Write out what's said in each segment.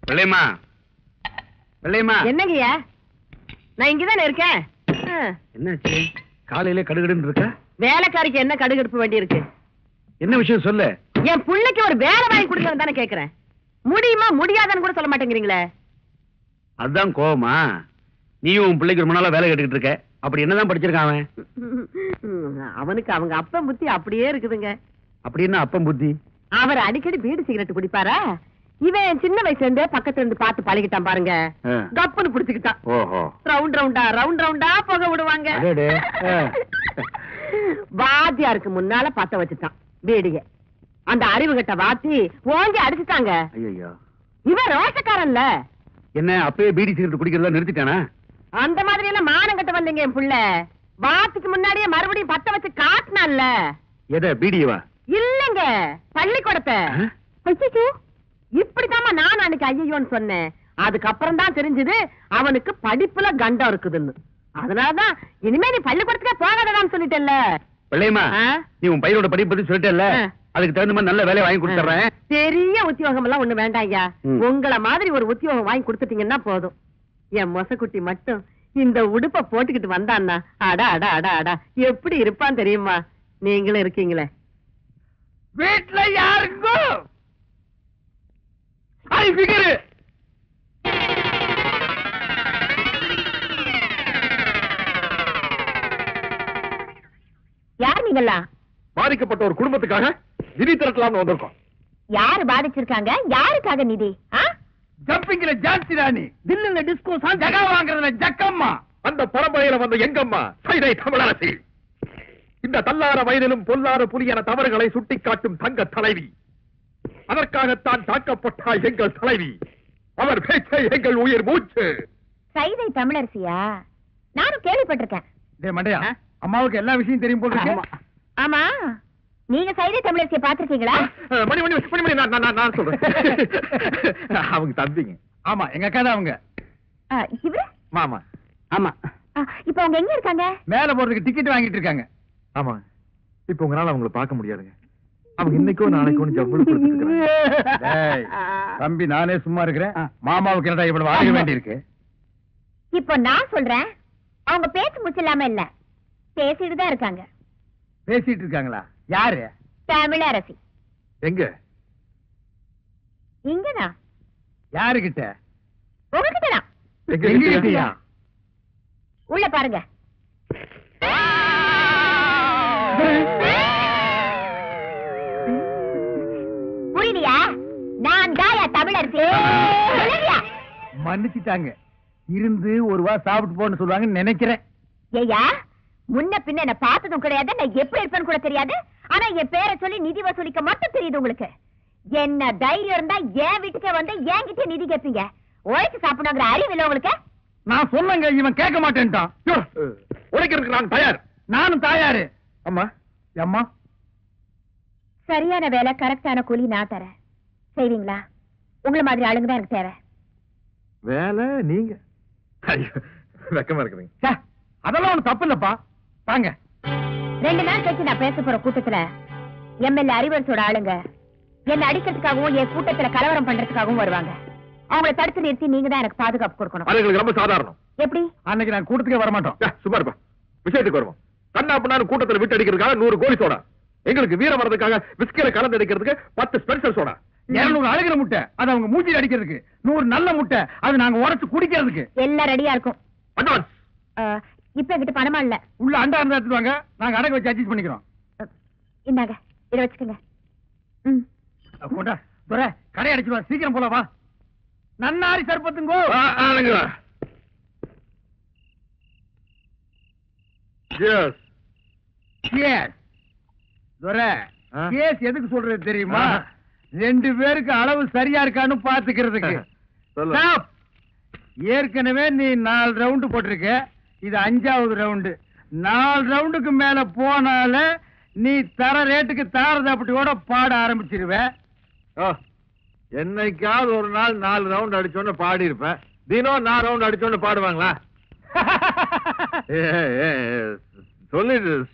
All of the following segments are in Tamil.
வெள்ளையம்மா, வெள்ளையம்மா. என்னங்கய்யா? நான் இங்கதானே இருக்கேன். என்னாச்சு? காலையில கடுகடுன்னு இருக்க? வேலைக்காரிக்கு என்ன கடுகடுப்பு வேண்டி இருக்கு? என்ன விஷயம் சொல்லு. என் பிள்ளைக்கு ஒரு வேலை வாங்கி கொடுக்கணும் தானே கேக்குறேன். முடியுமா முடியாதான்னு கூட சொல்ல மாட்டேங்கிறீங்களே. அதுதான் கோவமா? நீயும் உன் பிள்ளைக்கு ரொம்ப நாளா வேலை கேட்டுக்கிட்டு இருக்க. அப்படி என்னதான் படிச்சிருக்கான் அவன்? அவனுக்கு அவங்க அப்பன் புத்தி அப்படியே இருக்குதுங்க. அப்படி என்ன அப்பன் புத்தி? அவர் அடிக்கடி பீடி சிகரெட் குடிப்பாரா? இவன் சின்ன வயசுல இருந்தே பக்கத்துல இருந்து பார்த்து பழகிட்டான் பாருங்க. கப்புன்னு புடிச்சுக்கிட்டான். ஓஹோ. ரவுண்ட் ரவுண்டா புகை விடுவாங்க. வாத்தியாருக்கு முன்னால பத்த வச்சுட்டான் பீடிய. அந்த அறிவு கட்ட வாத்தி ஓங்கி அடிச்சுட்டாங்க. ஐயோ. இவன் ரோஷக்காரன்ல. என்ன அப்பவே பீடி சிகரெட் குடிக்கிறதா நிறுத்திட்டானா? அந்த மாதிரி எல்லாம் மானம் கட்ட வந்தீங்க என் புள்ள. வாத்திக்கு முன்னாடியே மறுபடியும் பத்த வச்சு காட்டினான்ல. எதை? பீடியவா? இல்லங்க, பள்ளிக்கூடத்தை. இப்படித்தாமா நான் அன்னைக்கு ஐயோன்னு சொன்னேன். அதுக்கப்புறம் தான் தெரிஞ்சது அவனுக்கு படிப்புல கண்டம் இருக்குதுன்னு. அதனாலதான் இனிமே நீ பள்ளிக்கூடத்துக்கே போகாதடான்னு சொல்லிட்டேல்ல. வெள்ளையம்மா, நீ உன் பையனோட படிப்பு பத்தி சொல்லிட்டேல்ல, அதுக்கு தகுந்த மாதிரி நல்ல வேலையை வாங்கி கொடுத்துறேன். பெரிய உத்தியோகம் எல்லாம் ஒண்ணு வேண்டாம் ஐயா. உங்களை மாதிரி ஒரு உத்தியோகம் வாங்கி கொடுத்துட்டீங்கன்னா போதும். என் மொசக்குட்டி மட்டும் இந்த உடுப்பை போட்டுக்கிட்டு வந்தான்னா அடா அடா அடா அடா எப்படி இருப்பான் தெரியுமா? நீங்களும் இருக்கீங்களே. வீட்டுல யாருங்கோ யார் நீங்களா? பாதிக்கப்பட்ட ஒரு குடும்பத்துக்காக நிதி திரட்டலாம்னு வந்திருக்கோம். யாரு பாதிச்சிருக்காங்க? யாருக்காக நிதி? ஜம்பிங்ல ஜான்சி ராணி, தில்லுல டிஸ்கோ சாங், ஜகா வாங்குறதுல ஜக்கம்மா, அந்த பரம்பரையில வந்த எங்கம்மா சைதை தமிழரசி. இந்த தள்ளார வயதிலும் பொல்லார புலியான தவறுகளை சுட்டிக்காட்டும் தங்க தலைவி. அதற்காகத்தான் தாக்கப்பட்டால் எங்கள் தலைவி. அவர் பேச்சை எங்கள் உயிர் மூச்சு. சைதை தமிழரசியா? நானும் கேள்விப்பட்டிருக்கேன். மண்டையா, அம்மாவுக்கு எல்லா விஷயம் தெரியும் போல இருக்கு. ஆமா, நீங்க சைதை தமிழரசியை பாத்திருக்கீங்களா? மணி மணி மணி மணி நான் சொல்றேன். அவங்க தம்பிங்க. ஆமா, எங்க அக்கா தான் அவங்க. இவரு மாமா. ஆமா. இப்ப அவங்க எங்க இருக்காங்க? மேல போறதுக்கு டிக்கெட் வாங்கிட்டு இருக்காங்க. ஆமா, இப்ப உங்களால அவங்கள பார்க்க முடியாதுங்க. அவங்க இன்னைக்கோ நாளைக்கோ ஜவ்வளவு. தம்பி, நானே சும்மா இருக்கிறேன். மாமாவுக்கு என்னடா இவ்வளவு வாங்க வேண்டி இருக்கு? இப்ப நான் சொல்றேன், அவங்க பேச்சு முடிச்சில்லாம இல்ல, பேசிட்டு தான் இருக்காங்க. பேசிட்டு இருக்காங்களா? யாரு? தமிழரசி. எங்க? இங்கதான். யாருகிட்ட? உங்ககிட்டதான். எங்ககிட்டயா? உள்ள பாருங்க. புரியலையா? நான் தாயா தமிழரசி. மன்னிச்சுட்டாங்க. இருந்து ஒரு வா சாப்பிட்டு போன்னு சொல்லுவாங்கன்னு நினைக்கிறேன். ஏயா, முன்ன பின்ன என்ன பார்த்ததும் கிடையாது, நான் எப்படி இருப்பேன்னு கூட தெரியாது. ஆனா என் பேரை சொல்லி நிதி வசூலிக்க மட்டும் தெரியுது உங்களுக்கு. என்ன தைரியம் இருந்தா என் வீட்டுக்கே வந்து என்கிட்ட நிதி கேட்பீங்க. உழைச்சு சாப்பிடணுங்கிற அறிவு இல்ல உங்களுக்கு? நான் சொன்னங்க, இவன் கேட்க மாட்டேன்ட்டான். உழைக்கிறதுக்கு நான் தயார். நானும் தயாரு. அம்மா, அம்மா, சரியான வேலை, கரெக்டான கூலி நான் தரேன். செய்வீங்களா? உங்களை மாதிரி ஆளுங்க தான் எனக்கு தேவை. வேலை நீங்க வெக்கமா இருக்குதுங்க. அதெல்லாம் ஒண்ணு தப்பு இல்லப்பா. வாங்க. 2 நாள் கழிச்சு நான் பேச போற கூட்டத்துல எம்எல்ஏ அறிவரசோட ஆளுங்க என்ன அடிக்கிறதுக்காகவும் என் கூட்டத்துல கலவரம் பண்றதுக்காகவும் வருவாங்க. அவங்களை தடுத்து நிறுத்தி நீங்க தான் எனக்கு பாதுகாப்பு கொடுக்கணும். அது ரொம்ப சாதாரணம். எப்படி? அன்னைக்கு நான் கூட்டத்துக்கே வர மாட்டோம். சும்மா இருப்பா. விஷயத்துக்கு வருவோம். கண்ணா பண்ணாரு கூட்டத்துல விட்டு அடிக்கிறதுக்காக 100 கோழி சோடா, எங்களுக்கு வீரம் வரதுக்காக விஸ்கில கலந்து அடிக்கிறதுக்கு 10 ஸ்பெஷல் சோடா, 200 அழுகிற முட்டை, அது அவங்க மூஞ்சில அடிக்கிறதுக்கு, 100 நல்ல முட்டை, அது நாங்க உடைச்சு குடிக்கிறதுக்கு. எல்லாம் ரெடியா இருக்கும். அட்வான்ஸ். இப்ப என்கிட்ட பணமா இல்ல. உள்ள அண்டா இருந்தா எடுத்துவாங்க, நாங்க அடகு வச்சு அட்ஜஸ்ட் பண்ணிக்கிறோம். இந்தாங்க, இத வச்சுக்கோங்க. போடா துரை, கடை அடிச்சுவா. சீக்கிரம் போல வா. நன்னாரி சர்பத்துங்கோ. Yes yes. துரை, கேஸ் எதுக்கு சொல்றது தெரியுமா? 2 பேருக்கு அளவு சரியா இருக்கான்னு பாத்துக்கிறதுக்கு. ஏற்கனவே நீ 4 ரவுண்டு போட்டிருக்க, இது 5வது ரவுண்டு. 4 ரவுண்டுக்கு மேல போனால நீ தர ரேட்டுக்கு தாரதப்பட்டியோட பாட ஆரம்பிச்சிருவ. என்னைக்காவது ஒரு நாள் 4 ரவுண்ட் அடிச்சோன்னு பாடி இருப்பேன். தினம் 4 ரவுண்ட் அடிச்சோன்னு பாடுவாங்களா?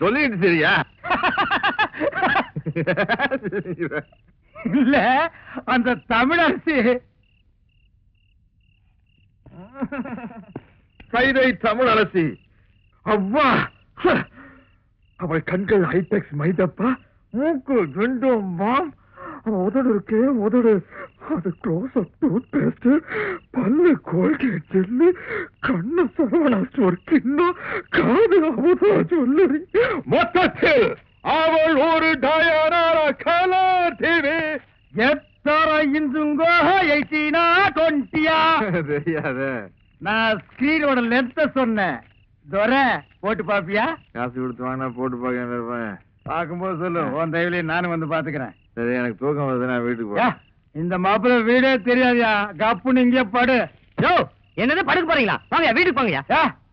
சொல்லிட்டு சரியா? இல்ல, அந்த தமிழரசி சைதை தமிழரசி அவ்வா அவள் கண்கள் ஹைடெக்ஸ் மைதப்பா மூக்கு ரெண்டும் மாம் உதடு இருக்கே உதடு அது க்ளோஸ் அப் டூத் பேஸ்ட் பல்லு கோல்கேட் ஜெல்லு கண்ணு சரவணா ஸ்டோர் கிண்ணம் காது அமுதா சொல்லி மொத்தத்தில் அவள் ஒரு டயானாரா கலர் டிவி எத்தர இந்துங்கோ 18 20 தெரியாத நான் ஸ்கிரீனோட லென்த்த சொன்னேன் துரை போட்டு பாப்பியா காசு கொடுத்து வாங்கினா போட்டு பாக்க பார்க்கும்போது சொல்லு உன் தயவுலயே நானும் வந்து பாத்துக்கிறேன் சரி எனக்கு தூக்கம் வருது நான் வீட்டுக்கு போறேன் இந்த மாப்பிள்ள வீடே தெரியாதியா கப்புன்னு இங்கே படு யோ என்னது படுக்க போறீங்களா வாங்க வீட்டுக்கு போங்கயா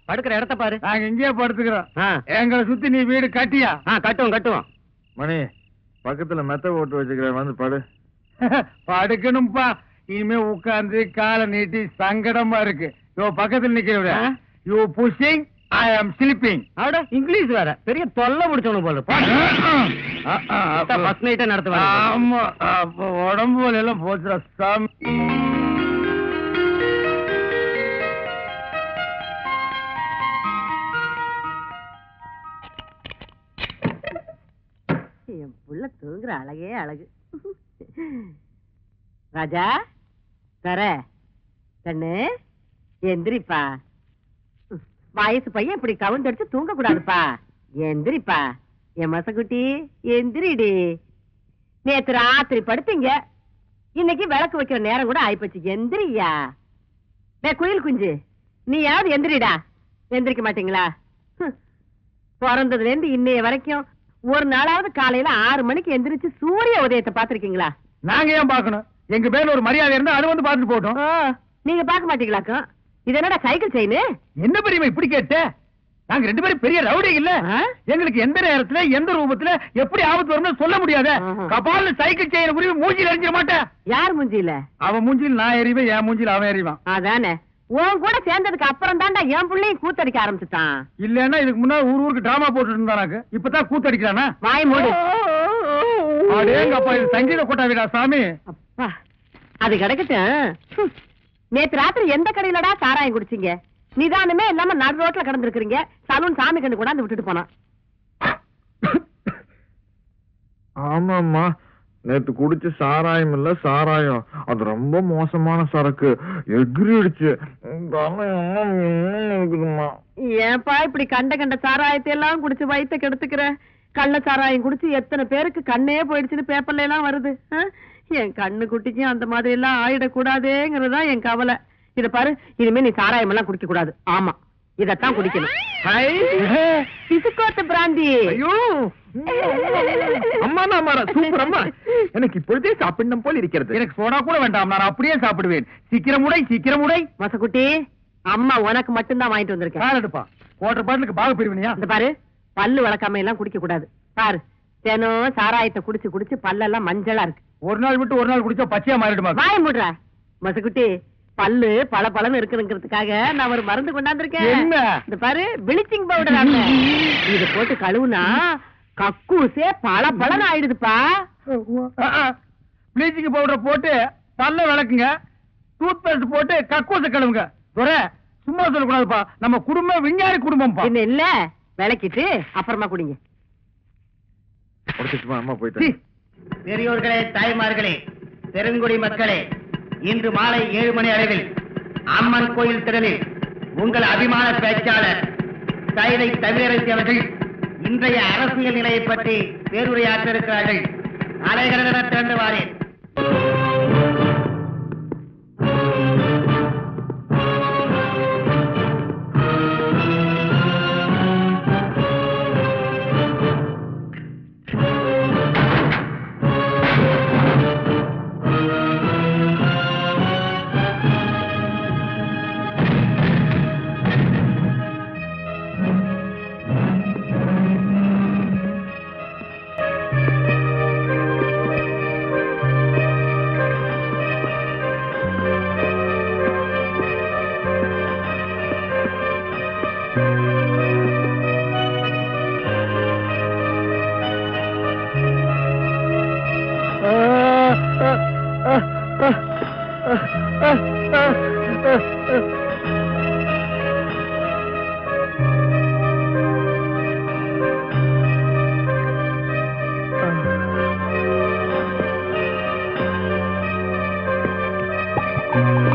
படுக்கிற இடத்த பாரு நாங்க இங்கேயே படுத்துக்கிறோம் எங்களை சுத்தி நீ வீடு கட்டியா கட்டுவோம் மணி பக்கத்துல மெத்த போட்டு வச்சுக்கிறேன் வந்து படு படுக்கணும்பா இனிமே உட்கார்ந்து காலை நீட்டி சங்கடமா இருக்கு யோ பக்கத்துல நிக்கிற யூ புஷிங் ஐ ஆம் ஸ்லீப்பிங் அவட இங்கிலீஷ் வேற பெரிய தொல்லை முடிச்சவனு போல ஃபர்ஸ்ட் நைட்டே நடத்துவாங்க ஆமா உடம்பு வலி எல்லாம் போச்சுடா சாமி என் புள்ள தூங்குற அழகே அழகு ராஜா தர கண்ணு எந்திரிப்பா வயசு பையன் இப்படி கவுண்டடிச்சு தூங்க கூடாதுப்பா எந்திரிப்பா என் மசக்குட்டி எந்திரிடி நேத்து ராத்திரி படுத்தீங்க இன்னைக்கு விளக்கு வைக்கிற நேரம் கூட ஆயிப்போச்சு எந்திரியா குயில் குஞ்சு நீ யாவது எந்திரிடா எந்திரிக்க மாட்டீங்களா பிறந்ததுல இருந்து இன்னைய வரைக்கும் ஒரு நாளாவது காலையில 6 மணிக்கு எந்திரிச்சு சூரிய உதயத்தை பாத்திருக்கீங்களா நாங்க ஏன் பாக்கணும் எங்க பேர்ல ஒரு மரியாதை இருந்தா அது வந்து பாத்துட்டு போட்டோம் நீங்க பாக்க மாட்டீங்களாக்கும் இது என்னடா சைக்கிள் செயின் என்ன பெரியமா இப்படி கேட்ட நாங்க 2 பேரும் பெரிய ரவுடி இல்ல எங்களுக்கு எந்த நேரத்துல எந்த ரூபத்துல எப்படி ஆபத்து வரும்னு சொல்ல முடியாத கபால சைக்கிள் செயின் குறி மூஞ்சில எரிஞ்சிட மாட்டேன் யார் மூஞ்சில அவன் மூஞ்சில் நான் எறிவேன் என் மூஞ்சில் அவன் எறிவான் அதானே உன் கூட சேர்ந்ததுக்கு அப்புறம் தான்டா என் பிள்ளையும் கூத்தடிக்க ஆரம்பிச்சுட்டான் இல்லன்னா இதுக்கு முன்னாடி ஊருக்கு டிராமா போட்டு இருந்தானாக்கு இப்பதான் கூத்தடிக்கிறானா வாய் மூடு அடேங்கப்பா இது சங்கீத கொட்டாவிடா சாமி அப்பா அது கிடைக்கட்டும் நேத்து ராத்திரி எந்த கடையிலடா சாராயம் குடிச்சீங்க நிதானமே இல்லாம நடு ரோட்ல கிடந்திருக்கீங்க சலூன் சாமி கண்டு கொண்டாந்து விட்டுட்டு போனான் ஆமாம்மா நேத்து குடிச்ச சாராயம் இல்ல சாராயம் அது ரொம்ப மோசமான சரக்கு எகிரிடுச்சு ஏன்பா இப்படி கண்ட கண்ட சாராயத்தை எல்லாம் குடிச்சு வயித்த கெடுத்துக்கிற கள்ள சாராயம் குடிச்சு எத்தனை பேருக்கு கண்ணே போயிடுச்சுன்னு பேப்பர்ல எல்லாம் வருது என் கண்ணு குட்டிக்கும் அந்த மாதிரி எல்லாம் ஆயிடக்கூடாதேங்கிறதா என் கவலை இத பாரு இனிமே நீ சாராயம் எல்லாம் குடிக்க கூடாது ஆமா இதத்தான் குடிக்கணும் பிசுக்கோத்த பிராந்தி அம்மா சூப்பர் அம்மா எனக்கு இப்பொழுதே சாப்பிடணும் போல் இருக்கிறது எனக்கு சோடா கூட வேண்டாம் நான் அப்படியே சாப்பிடுவேன் சீக்கிரம் உடை மசக்குட்டி அம்மா உனக்கு மட்டும்தான் வாங்கிட்டு வந்திருக்கேன் எடுப்பா குவார்டர் பாட்டிலுக்கு பாக பிரிவினியா இந்த பாரு பல்லு வளர்க்காம எல்லாம் குடிக்க கூடாது பாரு தினம் சாராயத்தை குடிச்சு குடிச்சு பல்லெல்லாம் மஞ்சளா இருக்கு ஒரு நாள் விட்டு ஒரு நாள் குடிச்சா பச்சையா மாறிடுமா வாய முடுற மசக்குட்டி பல்லு பல பலன்னு இருக்குங்கிறதுக்காக நான் ஒரு மருந்து கொண்டாந்துருக்கேன் இந்த பாரு பிளீச்சிங் பவுடர் இது போட்டு கழுவுனா கக்கூசே பல பலன் ஆயிடுதுப்பா பிளீச்சிங் பவுடர் போட்டு பல்ல விளக்குங்க டூத் பேஸ்ட் போட்டு கக்கூசை கழுவுங்க சும்மா சொல்லக்கூடாதுப்பா நம்ம குடும்பம் விஞ்ஞானி குடும்பம் என்ன இல்ல விளக்கிட்டு அப்புறமா குடிங்க அம்மா போயிட்டு பெரியோர்களே தாய்மார்களே பெருங்குடி மக்களே இன்று மாலை 7 மணி அளவில் அம்மன் கோயில் திடலில் உங்கள் அபிமான பேச்சாளர் சைதை தமிழரசி அவர்கள் இன்றைய அரசியல் நிலையை பற்றி பேருரையாற்ற இருக்கிறார்கள். அலைகளென திரண்டு வாரேன். ஆ